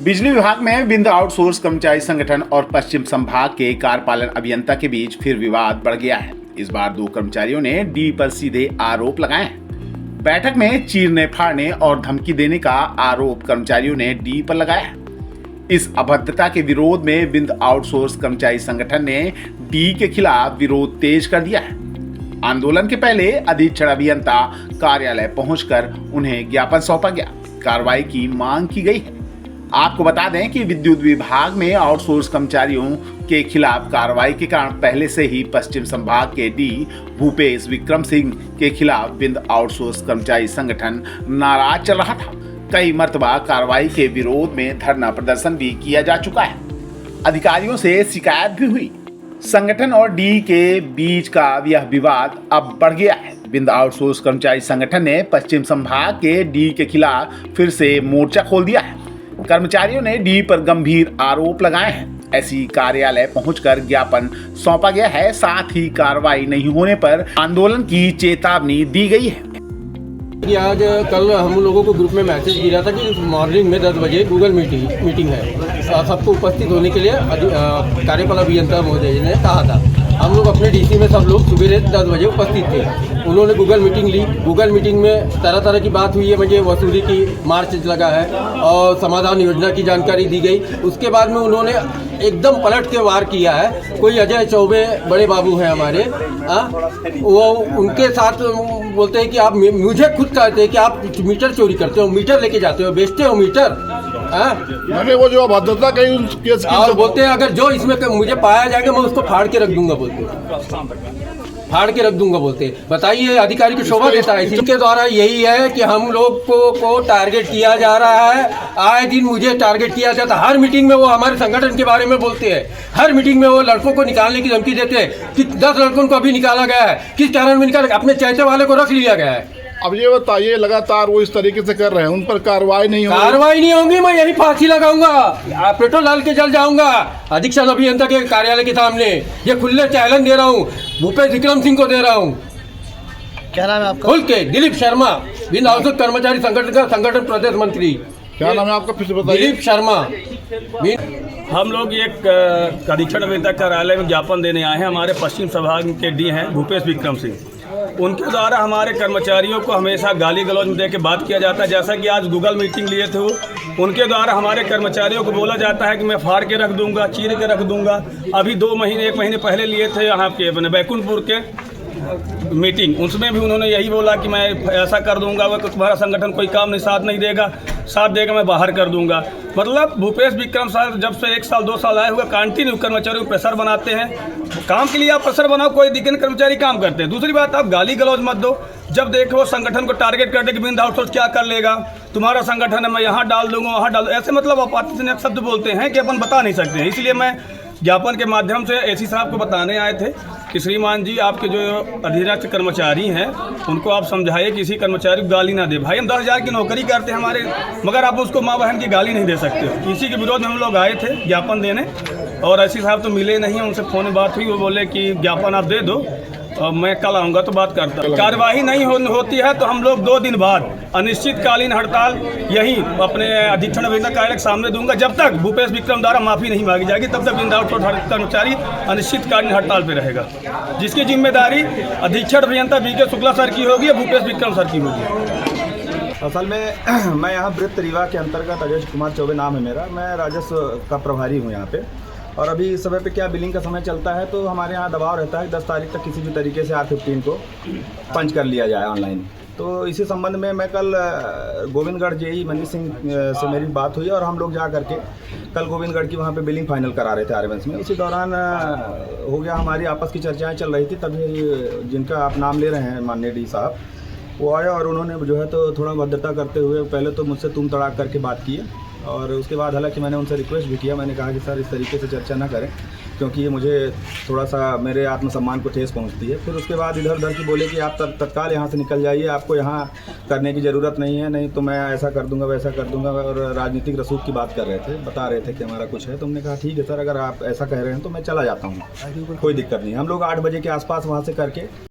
बिजली विभाग में विंध्य आउटसोर्स कर्मचारी संगठन और पश्चिम संभाग के कार्यपालन अभियंता के बीच फिर विवाद बढ़ गया है। इस बार दो कर्मचारियों ने डी पर सीधे आरोप लगाए हैं। बैठक में चीरने फाड़ने और धमकी देने का आरोप कर्मचारियों ने डी पर लगाया। इस अभद्रता के विरोध में विंध्य आउटसोर्स कर्मचारी संगठन ने डी के खिलाफ विरोध तेज कर दिया है। आंदोलन के पहले अधीक्षण अभियंता कार्यालय पहुंचकर उन्हें ज्ञापन सौंपा गया। कार्रवाई की मांग की गई है। आपको बता दें कि विद्युत विभाग में आउटसोर्स कर्मचारियों के खिलाफ कार्रवाई के कारण पहले से ही पश्चिम संभाग के डी भूपेश विक्रम सिंह के खिलाफ विंध्य आउटसोर्स कर्मचारी संगठन नाराज चल रहा था। कई मर्तबा कार्रवाई के विरोध में धरना प्रदर्शन भी किया जा चुका है। अधिकारियों से शिकायत भी हुई। संगठन और डी के बीच का यह विवाद अब बढ़ गया है। विंध्य आउटसोर्स कर्मचारी संगठन ने पश्चिम संभाग के डी के खिलाफ फिर से मोर्चा खोल दिया है। कर्मचारियों ने डी पर गंभीर आरोप लगाए हैं। ऐसी कार्यालय पहुंचकर ज्ञापन सौंपा गया है। साथ ही कार्रवाई नहीं होने पर आंदोलन की चेतावनी दी गई है। आज कल हम लोगों को ग्रुप में मैसेज गिरा था कि मॉर्निंग में 10 बजे गूगल मीटिंग है। सबको उपस्थित होने के लिए कार्यपालन अभियंता महोदय ने कहा था। हम लोग अपने डीसी में सब लोग सुबह 10 बजे उपस्थित थे। उन्होंने गूगल मीटिंग ली। गूगल मीटिंग में तरह तरह की बात हुई है। मुझे वसूली की मार्च लगा है और समाधान योजना की जानकारी दी गई। उसके बाद में उन्होंने एकदम पलट के वार किया है। कोई अजय चौबे बड़े बाबू हैं हमारे, वो उनके साथ बोलते हैं कि आप मुझे खुद कहते हैं कि आप मीटर चोरी करते हो, मीटर लेके जाते हो, बेचते हो मीटर। मैंने वो जो अभद्रता कही केस और बोलते हैं अगर जो इसमें मुझे पाया जाएगा मैं उसको फाड़ के रख दूंगा, बोलते फाड़ के रख दूंगा बोलते। बताइए, अधिकारी की शोभा देता है। इनके द्वारा यही है कि हम लोग को टारगेट किया जा रहा है। आए दिन मुझे टारगेट किया जाता है। हर मीटिंग में वो हमारे संगठन के बारे में बोलते हैं। हर मीटिंग में वो लड़कों को निकालने की धमकी देते हैं कि 10 लड़कों को अभी निकाला गया है। किस कारण में निकाला? अपने चाहते वाले को रख लिया गया है। अब ये बताइए, लगातार वो इस तरीके से कर रहे हैं, उन पर कार्रवाई नहीं होगी? कार्रवाई नहीं होगी, मैं यही फांसी लगाऊंगा, पेट्रोल डाल के जल जाऊंगा अधीक्षण अभियंता के कार्यालय के सामने। ये खुले चैलेंज दे रहा हूँ, भूपेश विक्रम सिंह को दे रहा हूँ। क्या नाम है आपका? खुल के दिलीप शर्मा, विंध्य आउटसोर्स कर्मचारी संगठन का संगठन प्रदेश मंत्री। क्या नाम है आपका, फिर से बताइए? दिलीप शर्मा। हम लोग एक अधीक्षण अभियंता कार्यालय में ज्ञापन देने आए हैं। हमारे पश्चिम संभाग के डी हैं भूपेश विक्रम सिंह। उनके द्वारा हमारे कर्मचारियों को हमेशा गाली गलौज में दे के बात किया जाता है। जैसा कि आज गूगल मीटिंग लिए थे, उनके द्वारा हमारे कर्मचारियों को बोला जाता है कि मैं फाड़ के रख दूंगा, चीर के रख दूंगा। अभी 1 महीने पहले लिए थे यहाँ के बैकुंठपुर के मीटिंग, उसमें भी उन्होंने यही बोला कि मैं ऐसा कर दूंगा, वह तुम्हारा संगठन कोई काम नहीं साथ नहीं देगा, साथ देगा मैं बाहर कर दूंगा। मतलब भूपेश विक्रम साहब जब से 1 साल 2 साल आए हुए कंटिन्यू कर्मचारियों को प्रेशर बनाते हैं। काम के लिए आप प्रेशर बनाओ, कोई दिक्कत, कर्मचारी काम करते हैं। दूसरी बात, आप गाली गलौज मत दो। जब देखो संगठन को टारगेट करते कि विंध्य आउटसोर्स क्या कर लेगा, तुम्हारा संगठन है, मैं यहाँ डाल दूंगा, वहाँ डाल दूंगा, ऐसे मतलब अपात्रजनक शब्द बोलते हैं कि अपन बता नहीं सकते हैं। इसलिए मैं ज्ञापन के माध्यम से एसी साहब को बताने आए थे कि श्रीमान जी, आपके जो अधीनस्थ कर्मचारी हैं उनको आप समझाइए कि किसी कर्मचारी को गाली ना दे। भाई हम 10,000 की नौकरी करते हैं हमारे, मगर आप उसको माँ बहन की गाली नहीं दे सकते। इसी के विरोध में हम लोग आए थे ज्ञापन देने, और एसी साहब तो मिले नहीं, उनसे फ़ोन में बात हुई। वो बोले कि ज्ञापन आप दे दो, मैं कल आऊँगा तो बात करता हूँ। कार्यवाही नहीं होती है तो हम लोग 2 दिन बाद अनिश्चितकालीन हड़ताल यहीं अपने अधीक्षण अभियंता कार्यालय के सामने दूंगा। जब तक भूपेश विक्रम द्वारा माफ़ी नहीं मांगी जाएगी तब तक विंध्य आउटसोर्स कर्मचारी अनिश्चितकालीन हड़ताल पर रहेगा, जिसकी जिम्मेदारी अधीक्षण अभियंता बीके शुक्ला सर की होगी या भूपेश विक्रम सर की होगी। असल में मैं यहाँ वृत्त रीवा के अंतर्गत अजय कुमार चौबे नाम है मेरा। मैं राजस्व का प्रभारी हूँ यहाँ पे। और अभी इस समय पे क्या बिलिंग का समय चलता है, तो हमारे यहाँ दबाव रहता है 10 तारीख तक किसी भी तरीके से R15 को पंच कर लिया जाए ऑनलाइन। तो इसी संबंध में मैं कल गोविंदगढ़ जेई मनीष सिंह से मेरी बात हुई और हम लोग जा करके कल गोविंदगढ़ की वहाँ पे बिलिंग फाइनल करा रहे थे आरएमएस में। उसी दौरान हो गया, हमारी आपस की चर्चाएँ चल रही थी। तभी जिनका आप नाम ले रहे हैं माननीय डी साहब, वो आए और उन्होंने जो है तो थोड़ा भद्रता करते हुए पहले तो मुझसे तुम तड़ाक करके बात की है। और उसके बाद हालांकि मैंने उनसे रिक्वेस्ट भी किया। मैंने कहा कि सर इस तरीके से चर्चा ना करें, क्योंकि ये मुझे थोड़ा सा मेरे आत्मसम्मान को ठेस पहुंचती है। फिर उसके बाद इधर उधर की बोले कि आप तत्काल यहाँ से निकल जाइए, आपको यहाँ करने की ज़रूरत नहीं है, नहीं तो मैं ऐसा कर दूंगा वैसा कर दूंगा। और राजनीतिक रसूख की बात कर रहे थे, बता रहे थे कि हमारा कुछ है। तो हमने कहा ठीक है सर, अगर आप ऐसा कह रहे हैं तो मैं चला जाता हूँ, कोई दिक्कत नहीं। हम लोग 8 बजे के आसपास वहाँ से करके